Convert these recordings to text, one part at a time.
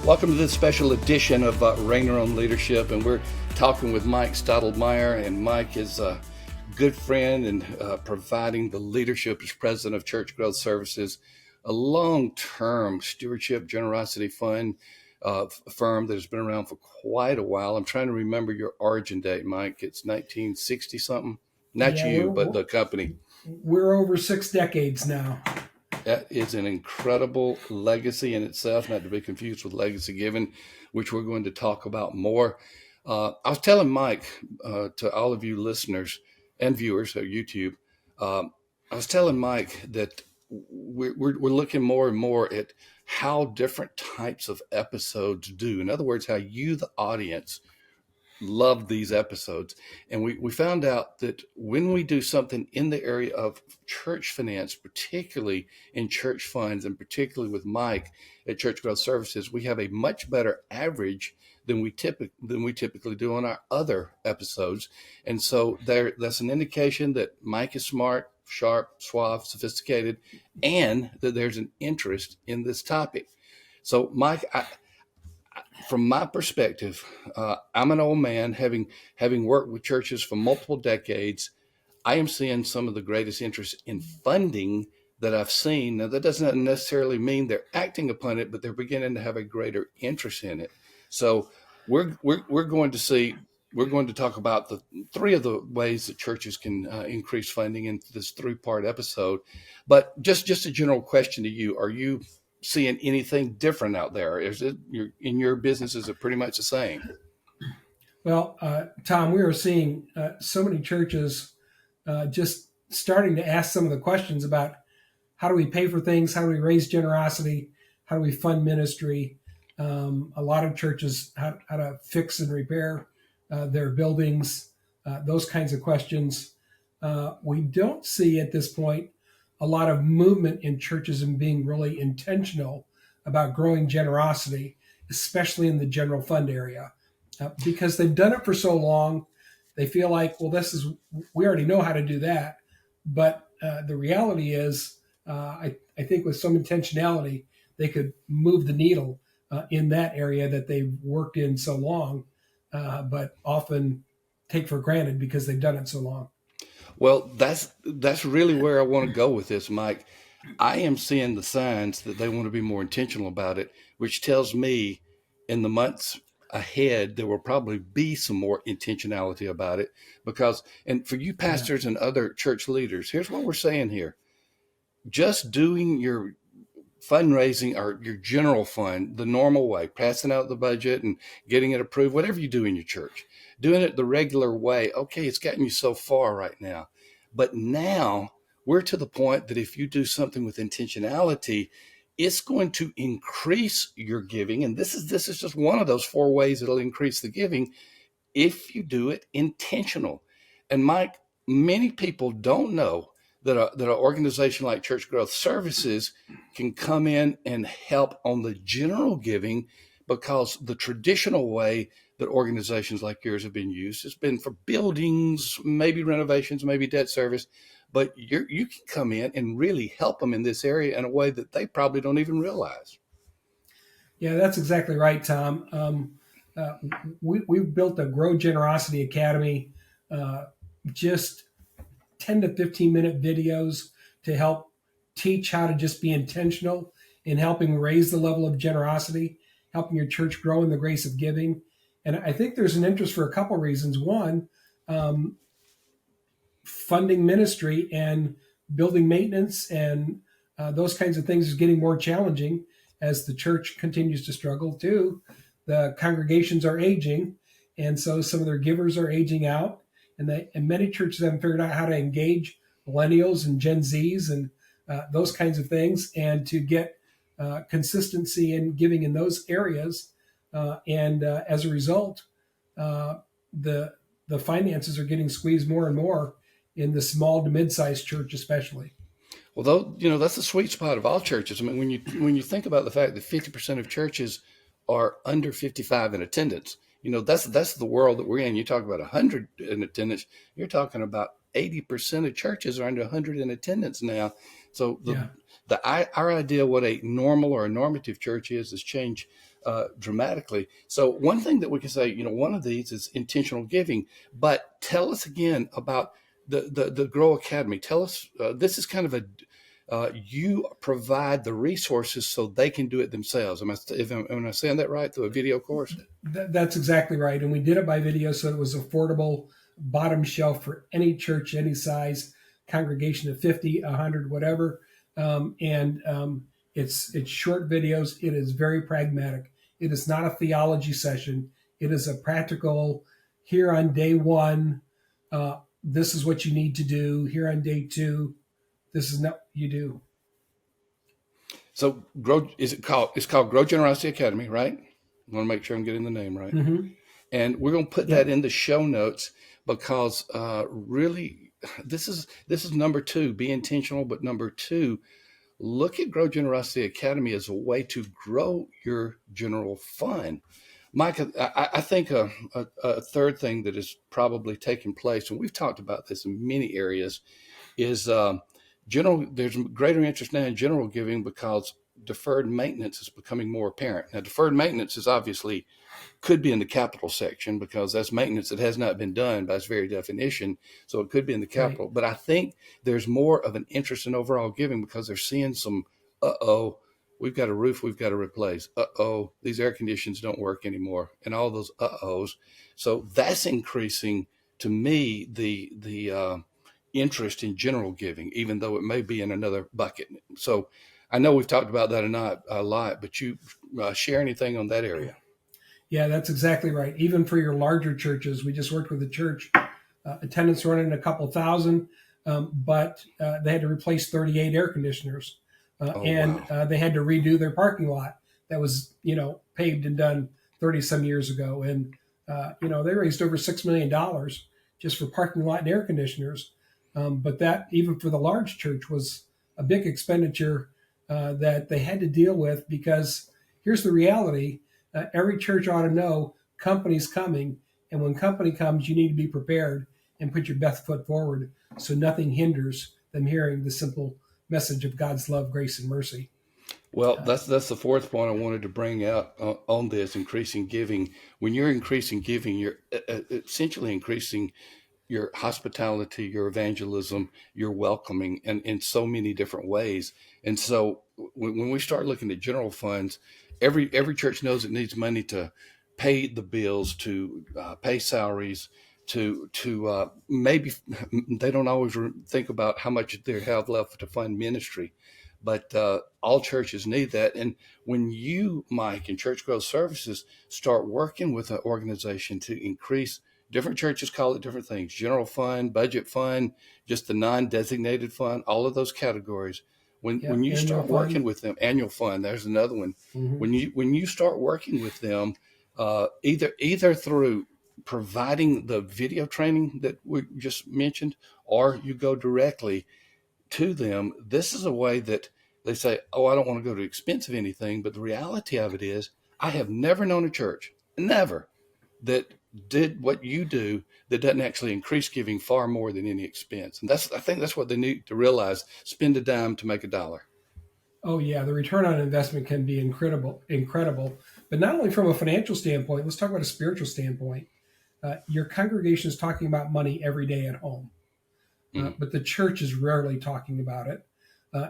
Welcome to this special edition of Rainer on Leadership, and we're talking with Mike Stadelmayer, and Mike is a good friend and providing the leadership as president of Church Growth Services, a long-term stewardship generosity fund firm that has been around for quite a while. I'm trying to remember your origin date, Mike. It's 1960 something. Not you, but the company. We're over 6 decades now. That is an incredible legacy in itself, not to be confused with legacy giving, which we're going to talk about more. I was telling Mike, to all of you listeners and viewers of YouTube, I was telling Mike that we're looking more and more at how different types of episodes do. In other words, how you, the audience, love these episodes. And we found out that when we do something in the area of church finance, particularly in church funds, and particularly with Mike at Church Growth Services, we have a much better average than we typically do on our other episodes. And so that's an indication that Mike is smart, sharp, suave, sophisticated, and that there's an interest in this topic. So Mike, from my perspective, I'm an old man, having worked with churches for multiple decades. I am seeing some of the greatest interest in funding that I've seen. Now, that doesn't necessarily mean they're acting upon it, but they're beginning to have a greater interest in it. So we're going to talk about the three of the ways that churches can increase funding in this 3-part episode. But just a general question to you: are you seeing anything different out there? Is it in your business? Is it pretty much the same? Well, Tom, we are seeing so many churches just starting to ask some of the questions about how do we pay for things, how do we raise generosity, how do we fund ministry. A lot of churches, how to fix and repair their buildings, those kinds of questions. We don't see at this point a lot of movement in churches and being really intentional about growing generosity, especially in the general fund area, because they've done it for so long. They feel like, well, we already know how to do that. But the reality is, I think with some intentionality, they could move the needle in that area that they've worked in so long, but often take for granted because they've done it so long. Well, that's really where I want to go with this, Mike. I am seeing the signs that they want to be more intentional about it, which tells me in the months ahead, there will probably be some more intentionality about it. Because, and for you pastors and other church leaders, here's what we're saying here. Just doing your fundraising or your general fund the normal way, passing out the budget and getting it approved, whatever you do in your church, doing it the regular way. Okay, it's gotten you so far right now. But now we're to the point that if you do something with intentionality, it's going to increase your giving. And this is just one of those 4 ways it'll increase the giving if you do it intentional. And Mike, many people don't know that an organization like Church Growth Services can come in and help on the general giving, because the traditional way that organizations like yours have been used has been for buildings, maybe renovations, maybe debt service. But you can come in and really help them in this area in a way that they probably don't even realize. Yeah, that's exactly right, Tom. We've built a Grow Generosity Academy, just 10 to 15 minute videos to help teach how to just be intentional in helping raise the level of generosity, helping your church grow in the grace of giving. And I think there's an interest for a couple of reasons. One, funding ministry and building maintenance and those kinds of things is getting more challenging as the church continues to struggle. Two, the congregations are aging, and so some of their givers are aging out. And many churches haven't figured out how to engage millennials and Gen Zs and those kinds of things, and to get consistency in giving in those areas. And as a result, the finances are getting squeezed more and more in the small to mid-sized church, especially. Well, though, that's the sweet spot of all churches. I mean, when you think about the fact that 50% of churches are under 55 in attendance, that's the world that we're in. You talk about 100 in attendance, you're talking about 80% of churches are under 100 in attendance now. So our idea of what a normal or a normative church is has changed dramatically. So one thing that we can say, one of these is intentional giving. But tell us again about the Grow Academy. Tell us, this is kind of you provide the resources so they can do it themselves. Am I saying that right, through a video course? That's exactly right. And we did it by video, so it was affordable, bottom shelf for any church, any size, congregation of 50, 100, whatever. It's short videos. It is very pragmatic. It is not a theology session. It is a practical, here on day one, this is what you need to do. Here on day two, this is not what you do. So it's called Grow Generosity Academy, right? I want to make sure I'm getting the name right. Mm-hmm. And we're going to put that in the show notes, because really, this is number two, be intentional. But number two, look at Grow Generosity Academy as a way to grow your general fund. Mike, I think a third thing that is probably taking place, and we've talked about this in many areas, is there's greater interest now in general giving, because deferred maintenance is becoming more apparent. Now, deferred maintenance is obviously could be in the capital section, because that's maintenance that has not been done by its very definition. So it could be in the capital. Right. But I think there's more of an interest in overall giving, because they're seeing some, we've got a roof we've got to replace. These air conditions don't work anymore, and all those ohs. So that's increasing, to me, the interest in general giving, even though it may be in another bucket. So I know we've talked about that a lot, but you share anything on that area? Yeah, that's exactly right. Even for your larger churches, we just worked with a church, attendance running a couple thousand, but they had to replace 38 air conditioners, Wow. They had to redo their parking lot that was, paved and done 30 some years ago. And, they raised over $6 million just for parking lot and air conditioners. But that, even for the large church, was a big expenditure that they had to deal with, because here's the reality. Every church ought to know company's coming. And when company comes, you need to be prepared and put your best foot forward, so nothing hinders them hearing the simple message of God's love, grace, and mercy. Well, that's the fourth point I wanted to bring out on this, increasing giving. When you're increasing giving, you're essentially increasing your hospitality, your evangelism, your welcoming, and in so many different ways. And so when we start looking at general funds, every church knows it needs money to pay the bills, to pay salaries, to maybe they don't always think about how much they have left to fund ministry. But all churches need that. And when you, Mike, and Church Growth Services start working with an organization to increase, different churches call it different things: general fund, budget fund, just the non-designated fund, all of those categories. When you start working with them, annual fund, there's another one. Mm-hmm. When you start working with them, either through providing the video training that we just mentioned, or you go directly to them, this is a way that they say, I don't want to go to expensive anything. But the reality of it is, I have never known a church, never, that did what you do that doesn't actually increase giving far more than any expense. And I think that's what they need to realize: spend a dime to make a dollar. Oh yeah, the return on investment can be incredible. But not only from a financial standpoint, let's talk about a spiritual standpoint. Your congregation is talking about money every day at home, but the church is rarely talking about it.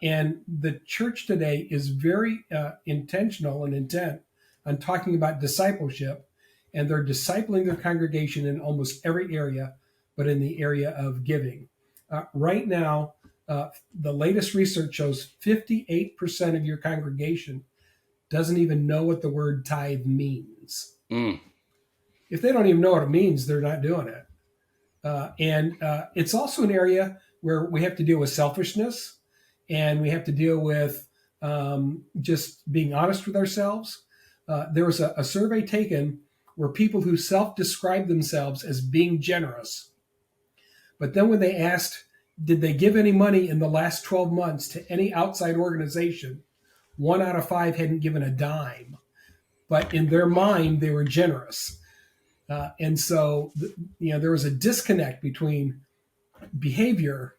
And the church today is very intentional and intent on talking about discipleship, and they're discipling their congregation in almost every area, but in the area of giving. Right now, the latest research shows 58% of your congregation doesn't even know what the word tithe means. If they don't even know what it means, they're not doing it. And it's also an area where we have to deal with selfishness, and we have to deal with just being honest with ourselves. There was a survey taken where people who self-describe themselves as being generous, but then when they asked, did they give any money in the last 12 months to any outside organization, 1 out of 5 hadn't given a dime. But in their mind, they were generous. And so, there was a disconnect between behavior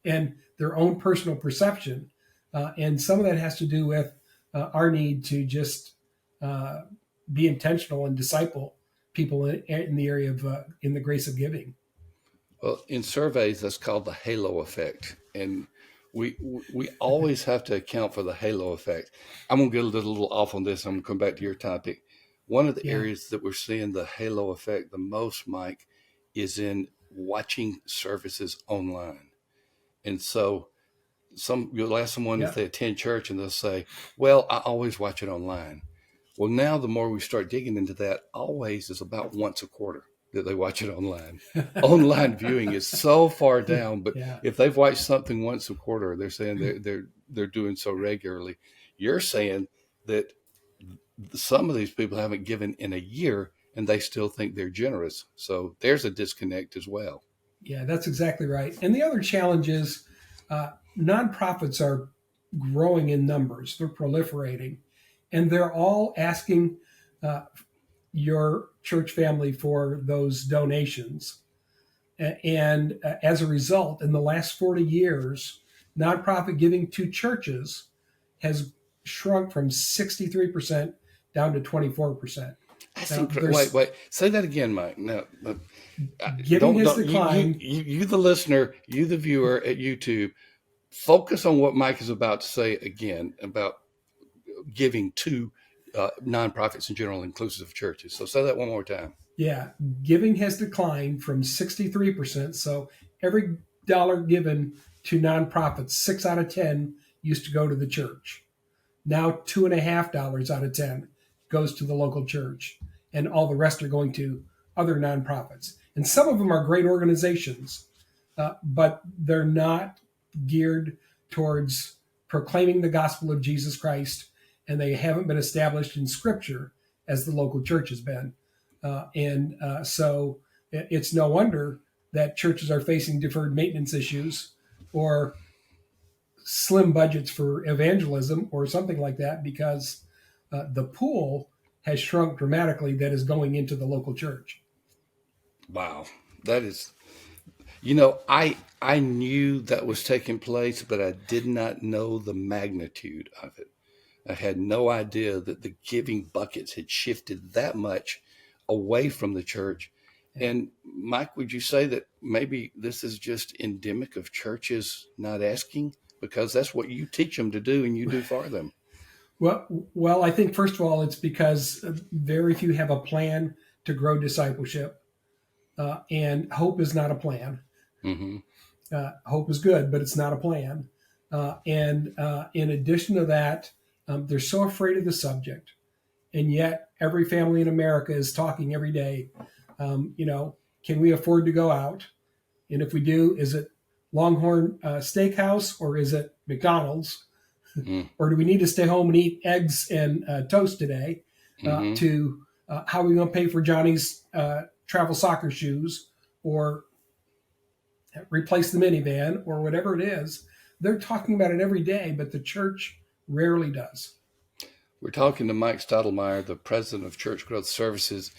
and their own personal perception. And some of that has to do with our need to just uh, be intentional and disciple people in the area of in the grace of giving. Well, in surveys, that's called the halo effect, and we always have to account for the halo effect. I'm gonna get a little off on this. I'm gonna come back to your topic. One of the Yeah, areas that we're seeing the halo effect the most, Mike, is in watching services online. And so you'll ask someone if yeah, they attend church and they'll say, well, I always watch it online. Well, now the more we start digging into that, always is about once a quarter that they watch it online. Online viewing is so far down, but yeah, if they've watched something once a quarter, they're saying they're doing so regularly. You're saying that some of these people haven't given in a year and they still think they're generous. So there's a disconnect as well. yeah. That's exactly right. And the other challenge is uh, nonprofits are growing in numbers; they're proliferating, and they're all asking uh, your church family for those donations. And as a result, in the last 40 years, nonprofit giving to churches has shrunk from 63% down to 24%. That's Now, incredible. Wait, there's wait. Say that again, Mike. No, no, giving has don't. declined. You, the listener, you, the viewer at YouTube, focus on what Mike is about to say again about giving to nonprofits in general, inclusive of churches. So say that one more time. Yeah, giving has declined from 63%. So every dollar given to nonprofits, 6 out of 10 used to go to the church. Now $2.50 out of 10 goes to the local church, and all the rest are going to other nonprofits. And some of them are great organizations, but they're not geared towards proclaiming the gospel of Jesus Christ, and they haven't been established in Scripture as the local church has been. So it's no wonder that churches are facing deferred maintenance issues or slim budgets for evangelism or something like that because the pool has shrunk dramatically that is going into the local church. Wow, that is. I knew that was taking place, but I did not know the magnitude of it. I had no idea that the giving buckets had shifted that much away from the church. Yeah. And Mike, would you say that maybe this is just endemic of churches not asking because that's what you teach them to do and you do for them? Well, I think first of all, it's because very few have a plan to grow discipleship, and hope is not a plan. Mm-hmm. Hope is good, but it's not a plan. And in addition to that, they're so afraid of the subject, and yet every family in America is talking every day. Can we afford to go out? And if we do, is it Longhorn Steakhouse or is it McDonald's? Mm-hmm. Or do we need to stay home and eat eggs and toast today? Mm-hmm. To How are we going to pay for Johnny's travel soccer shoes or replace the minivan or whatever it is? They're talking about it every day, but the church rarely does. We're talking to Mike Stadelmayer, the president of Church Growth Services.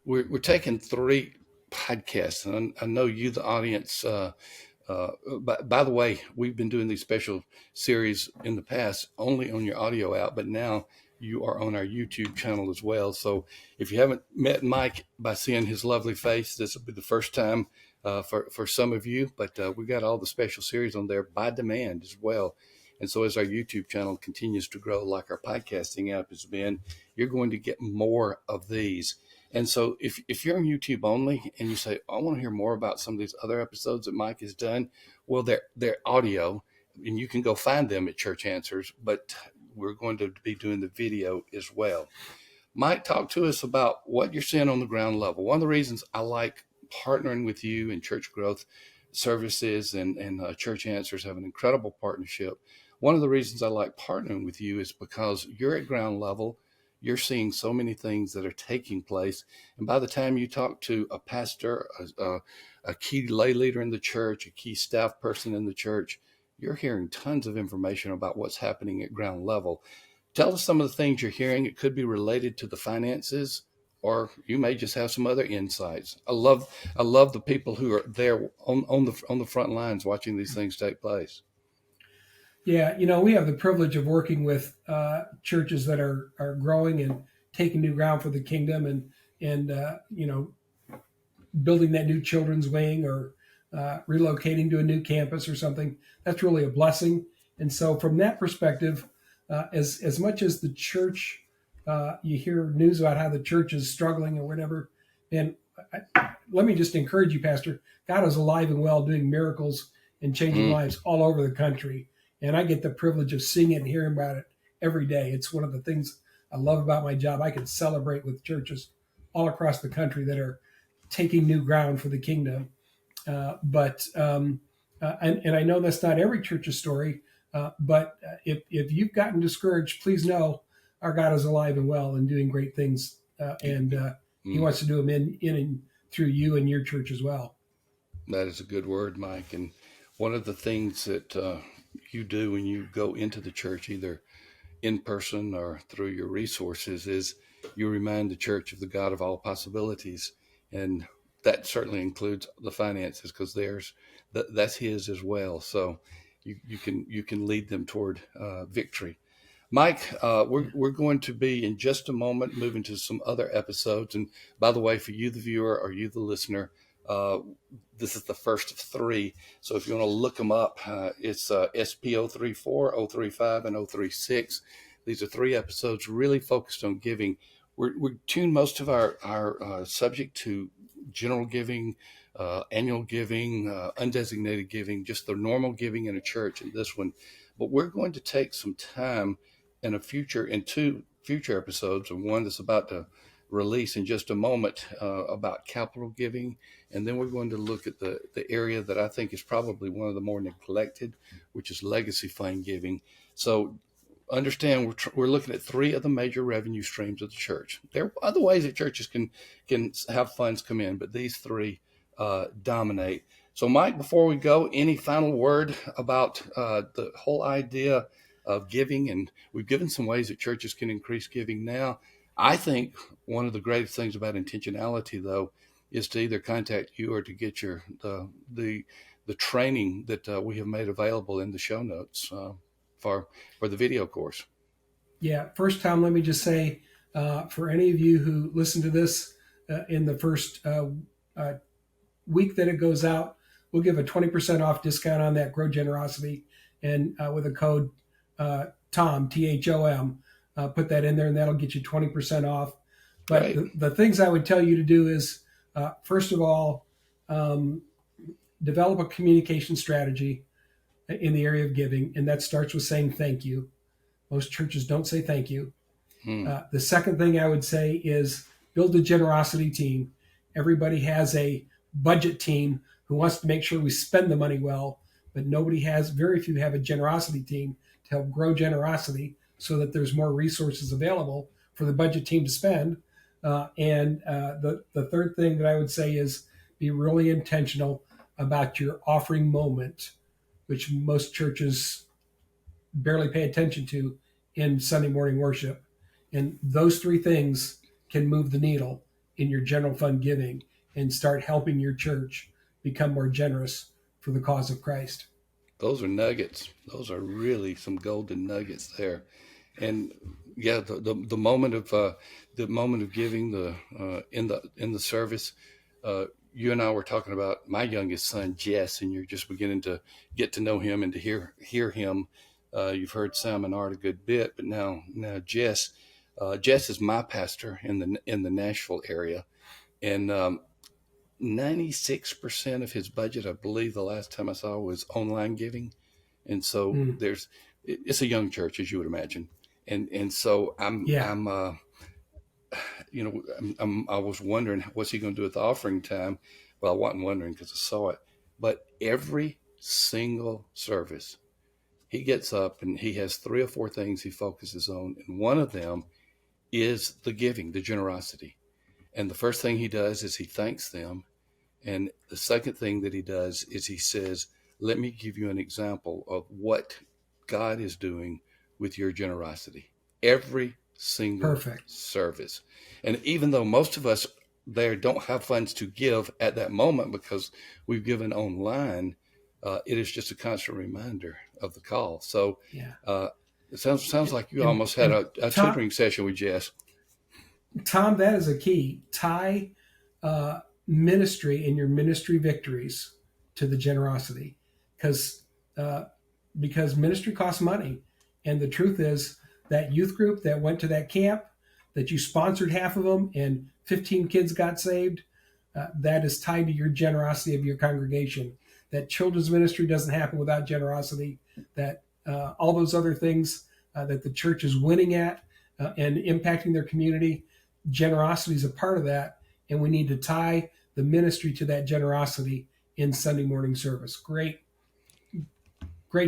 We're taking three podcasts, and I know you, the audience. By the way, we've been doing these special series in the past only on your audio out, but now you are on our YouTube channel as well. So if you haven't met Mike by seeing his lovely face, this will be the first time for some of you. But we got all the special series on there by demand as well. And so as our YouTube channel continues to grow, like our podcasting app has been, you're going to get more of these. And so if you're on YouTube only and you say, I want to hear more about some of these other episodes that Mike has done, well, they're audio and you can go find them at Church Answers, but we're going to be doing the video as well. Mike, talk to us about what you're seeing on the ground level. One of the reasons I like partnering with you in Church Growth Services and Church Answers have an incredible partnership. One of the reasons I like partnering with you is because you're at ground level. You're seeing so many things that are taking place. And by the time you talk to a pastor, a key lay leader in the church, a key staff person in the church, you're hearing tons of information about what's happening at ground level. Tell us some of the things you're hearing. It could be related to the finances, or you may just have some other insights. I love the people who are there on the front lines watching these things take place. Yeah, we have the privilege of working with churches that are growing and taking new ground for the kingdom, and building that new children's wing, or relocating to a new campus or something. That's really a blessing. And so, from that perspective, as much as the church, you hear news about how the church is struggling or whatever, and let me just encourage you, Pastor. God is alive and well, doing miracles and changing Mm, lives all over the country, and I get the privilege of seeing it and hearing about it every day. It's one of the things I love about my job. I can celebrate with churches all across the country that are taking new ground for the kingdom. And I know that's not every church's story, but if you've gotten discouraged, please know our God is alive and well and doing great things, and He mm. wants to do them in and through you and your church as well. That is a good word, Mike. And one of the things that you do when you go into the church, either in person or through your resources, is you remind the church of the God of all possibilities. And that certainly includes the finances, because that's his as well. So you can lead them toward victory. Mike, Yeah. we're going to be in just a moment moving to some other episodes. And by the way, for you, the viewer, or you, the listener, uh, this is the first of three. So if you want to look them up, it's SP 034, 035, and 036. These are three episodes really focused on giving. We tune most of our subject to general giving, annual giving, undesignated giving, just the normal giving in a church in this one. But we're going to take some time in two future episodes, and one that's about to release in just a moment, about capital giving. And then we're going to look at the area that I think is probably one of the more neglected, which is legacy fund giving. So understand, we're looking at three of the major revenue streams of the church. There are other ways that churches can have funds come in, but these three dominate. So, Mike, before we go, any final word about the whole idea of giving? And we've given some ways that churches can increase giving now. I think one of the greatest things about intentionality, though, is to either contact you or to get the training that we have made available in the show notes for for the video course. Yeah. First, Tom, let me just say, for any of you who listen to this in the first uh, week that it goes out, we'll give a 20% off discount on that Grow Generosity, and with a code TOM, THOM, put that in there, and that'll get you 20% off. But Great. the things I would tell you to do is, first of all, um, develop a communication strategy in the area of giving, and that starts with saying thank you. Most churches don't say thank you. Hmm. The second thing I would say is build a generosity team. Everybody has a budget team who wants to make sure we spend the money well, but very few have a generosity team to help grow generosity so that there's more resources available for the budget team to spend. And the third thing that I would say is be really intentional about your offering moment, which most churches barely pay attention to in Sunday morning worship. And those three things can move the needle in your general fund giving and start helping your church become more generous for the cause of Christ. Those are nuggets. Those are really some golden nuggets there. And yeah, the moment of giving, in the service, you and I were talking about my youngest son Jess, and you're just beginning to get to know him and to hear him. You've heard Sam and Art a good bit, but now Jess. Jess is my pastor in the Nashville area, and 96% of his budget, I believe, the last time I saw, was online giving. And so Mm, it's a young church, as you would imagine. And so yeah, I was wondering, what's he going to do at the offering time? Well, I wasn't wondering because I saw it. But every single service, he gets up and he has three or four things he focuses on. And one of them is the giving, the generosity. And the first thing he does is he thanks them. And the second thing that he does is he says, let me give you an example of what God is doing with your generosity. Every single perfect. service. And even though most of us there don't have funds to give at that moment because we've given online, it is just a constant reminder of the call. So Yeah. uh, it sounds like you And, almost had and a Tom, tutoring session with Jess. Tom, that is a key. Tie ministry and your ministry victories to the generosity, because uh, because ministry costs money, and the truth is that youth group that went to that camp that you sponsored half of them and 15 kids got saved, that is tied to your generosity of your congregation. That children's ministry doesn't happen without generosity. That all those other things that the church is winning at and impacting their community, generosity is a part of that, and we need to tie the ministry to that generosity in Sunday morning service. Great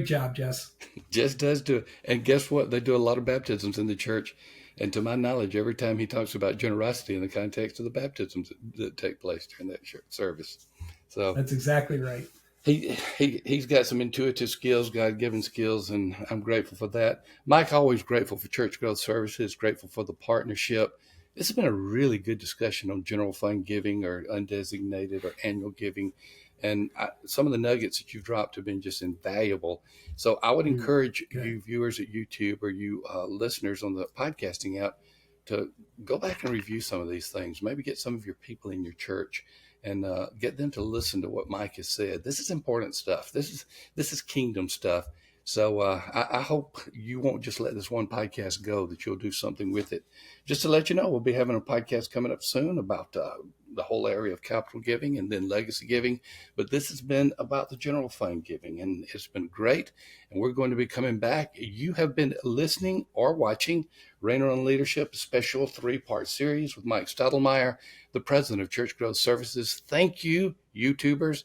job, Jess. Just does do it. And guess what? They do a lot of baptisms in the church. And to my knowledge, every time he talks about generosity in the context of the baptisms that take place during that service. So That's exactly right. he's got some intuitive skills, God given skills, and I'm grateful for that. Mike, always grateful for Church Growth Services, grateful for the partnership. This has been a really good discussion on general fund giving or undesignated or annual giving. And some of the nuggets that you've dropped have been just invaluable. So I would encourage Okay. you viewers at YouTube or you listeners on the podcasting app to go back and review some of these things. Maybe get some of your people in your church and get them to listen to what Mike has said. This is important stuff. This is kingdom stuff. So I hope you won't just let this one podcast go, that you'll do something with it. Just to let you know, we'll be having a podcast coming up soon about the whole area of capital giving and then legacy giving. But this has been about the general fund giving, and it's been great. And we're going to be coming back. You have been listening or watching Rainer on Leadership, a special 3-part series with Mike Stadelmayer, the president of Church Growth Services. Thank you, YouTubers.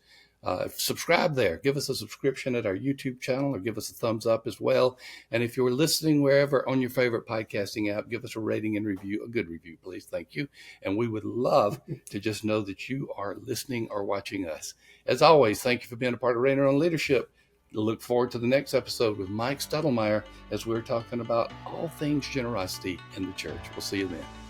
Subscribe there. Give us a subscription at our YouTube channel or give us a thumbs up as well. And if you're listening wherever on your favorite podcasting app, give us a rating and review, a good review, please. Thank you. And we would love to just know that you are listening or watching us. As always, thank you for being a part of Rainer on Leadership. Look forward to the next episode with Mike Stadelmayer as we're talking about all things generosity in the church. We'll see you then.